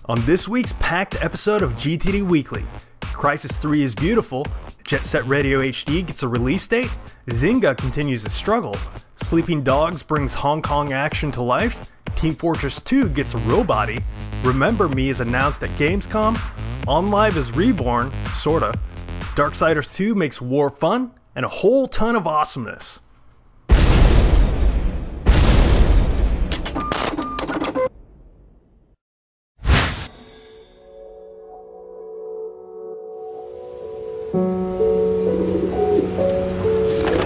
On this week's packed episode of GTD Weekly, Crysis III is beautiful, Jet Set Radio HD gets a release date, Zynga continues to struggle, Sleeping Dogs brings Hong Kong action to life, Team Fortress 2 gets a robot-y, Remember Me is announced at Gamescom, OnLive is reborn, sorta, Darksiders 2 makes war fun, and a whole ton of awesomeness.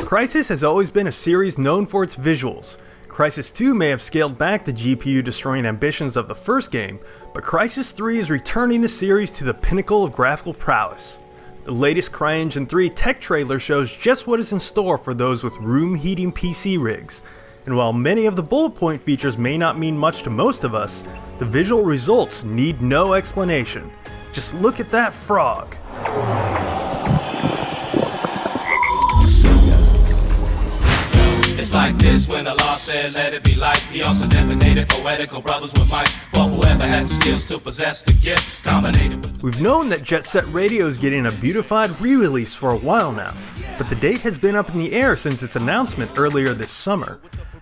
Crysis has always been a series known for its visuals. Crysis 2 may have scaled back the GPU-destroying ambitions of the first game, but Crysis 3 is returning the series to the pinnacle of graphical prowess. The latest CryEngine 3 tech trailer shows just what is in store for those with room-heating PC rigs. And while many of the bullet point features may not mean much to most of us, the visual results need no explanation. Just look at that frog. It's like this when the law said let it be light. He also designated poetical brothers with mics for whoever had the skills to possess the gift combinated with. We've known that Jet Set Radio is getting a beautified re-release for a while now, but the date has been up in the air since its announcement earlier this summer.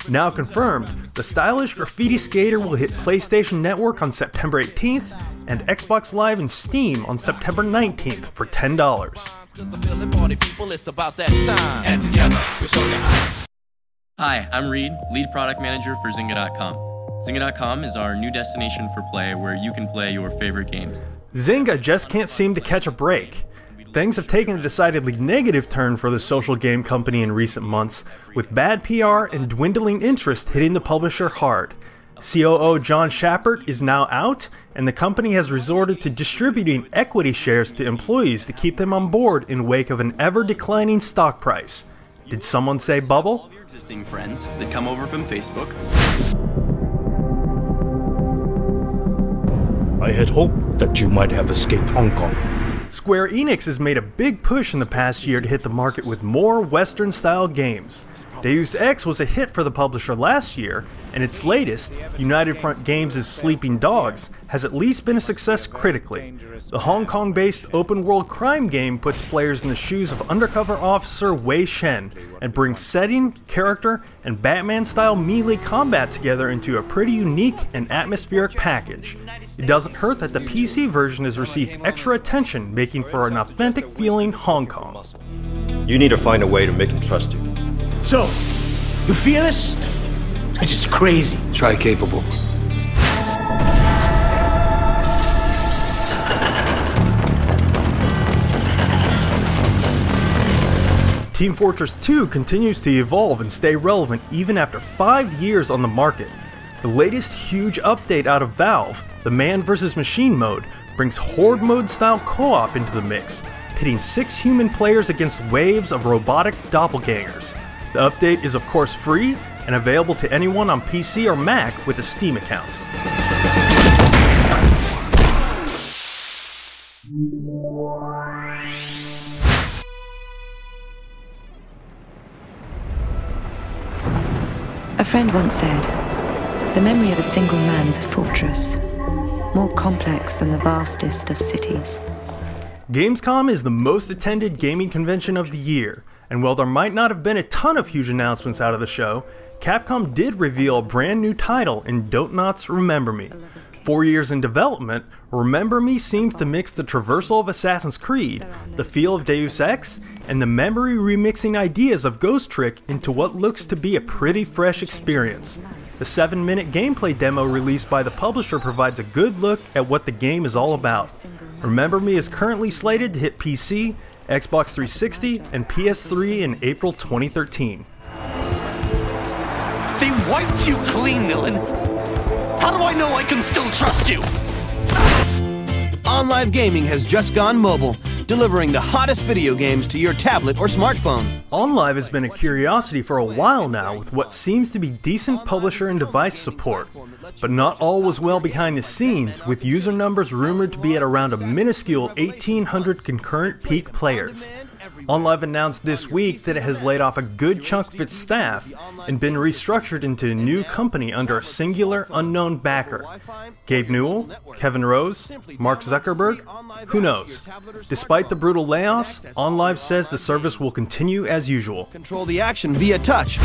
Now confirmed, the stylish graffiti skater will hit PlayStation Network on September 18th and Xbox Live and Steam on September 19th for $10. And together we show you how. Hi, I'm Reed, lead product manager for Zynga.com. Zynga.com is our new destination for play where you can play your favorite games. Zynga just can't seem to catch a break. Things have taken a decidedly negative turn for the social game company in recent months, with bad PR and dwindling interest hitting the publisher hard. COO John Schappert is now out, and the company has resorted to distributing equity shares to employees to keep them on board in wake of an ever-declining stock price. Did someone say bubble? Existing friends that come over from Facebook. I had hoped that you might have escaped Hong Kong. Square Enix has made a big push in the past year to hit the market with more Western-style games. Deus Ex was a hit for the publisher last year, and its latest, United Front Games' Sleeping Dogs, has at least been a success critically. The Hong Kong-based open-world crime game puts players in the shoes of undercover officer Wei Shen, and brings setting, character, and Batman-style melee combat together into a pretty unique and atmospheric package. It doesn't hurt that the PC version has received extra attention, making for an authentic-feeling Hong Kong. You need to find a way to make him trust you. So, you fearless? It's just crazy. Try capable. Team Fortress 2 continues to evolve and stay relevant even after 5 years on the market. The latest huge update out of Valve, the Man vs. Machine mode, brings Horde mode style co-op into the mix, pitting 6 human players against waves of robotic doppelgangers. The update is of course free and available to anyone on PC or Mac with a Steam account. A friend once said, "The memory of a single man's a fortress, more complex than the vastest of cities." Gamescom is the most attended gaming convention of the year, and while there might not have been a ton of huge announcements out of the show, Capcom did reveal a brand new title in Dontnod's Remember Me. 4 years in development, Remember Me seems to mix the traversal of Assassin's Creed, the feel of Deus Ex, and the memory remixing ideas of Ghost Trick into what looks to be a pretty fresh experience. The 7-minute gameplay demo released by the publisher provides a good look at what the game is all about. Remember Me is currently slated to hit PC, Xbox 360, and PS3 in April 2013. They wiped you clean, Millen. How do I know I can still trust you? OnLive Gaming has just gone mobile, delivering the hottest video games to your tablet or smartphone. OnLive has been a curiosity for a while now with what seems to be decent publisher and device support. But not all was well behind the scenes, with user numbers rumored to be at around a minuscule 1,800 concurrent peak players. OnLive announced this week that it has laid off a good chunk of its staff and been restructured into a new company under a singular unknown backer. Gabe Newell? Kevin Rose? Mark Zuckerberg? Who knows? Despite the brutal layoffs, OnLive says the service will continue as usual. Control the action via touch.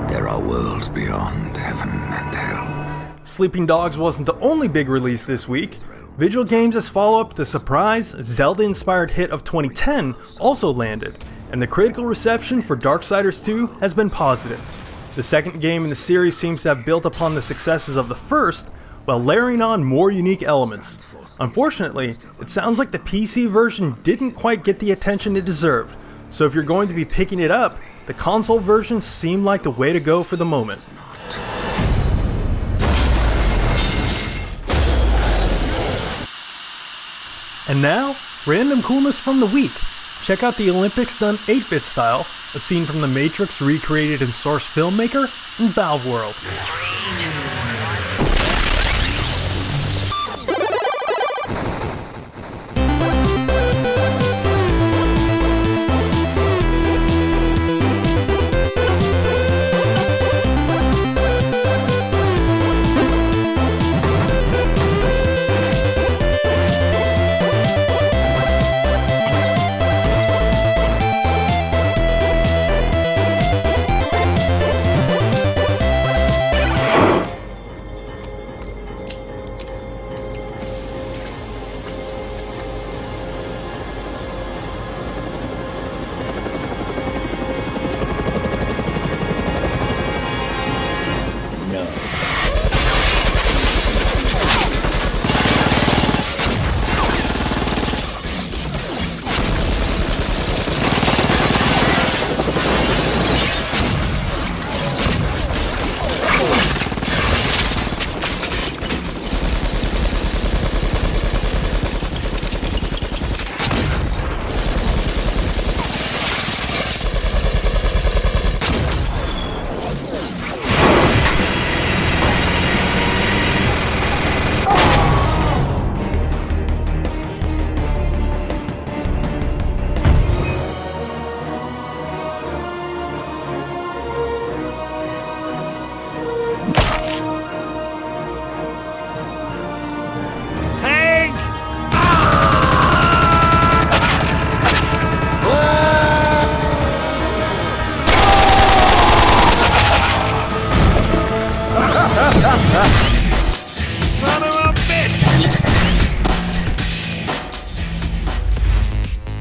There are worlds beyond heaven and hell. Sleeping Dogs wasn't the only big release this week. Vigil Games' follow-up to the surprise, Zelda-inspired hit of 2010 also landed, and the critical reception for Darksiders 2 has been positive. The second game in the series seems to have built upon the successes of the first, while layering on more unique elements. Unfortunately, it sounds like the PC version didn't quite get the attention it deserved, so if you're going to be picking it up, the console version seemed like the way to go for the moment. And now, random coolness from the week. Check out the Olympics done 8-bit style, a scene from The Matrix recreated in Source Filmmaker and Valve World.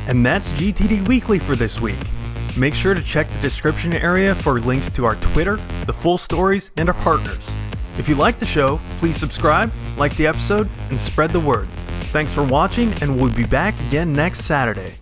And that's GTD Weekly for this week. Make sure to check the description area for links to our Twitter, the full stories, and our partners. If you like the show, please subscribe, like the episode, and spread the word. Thanks for watching, and we'll be back again next Saturday.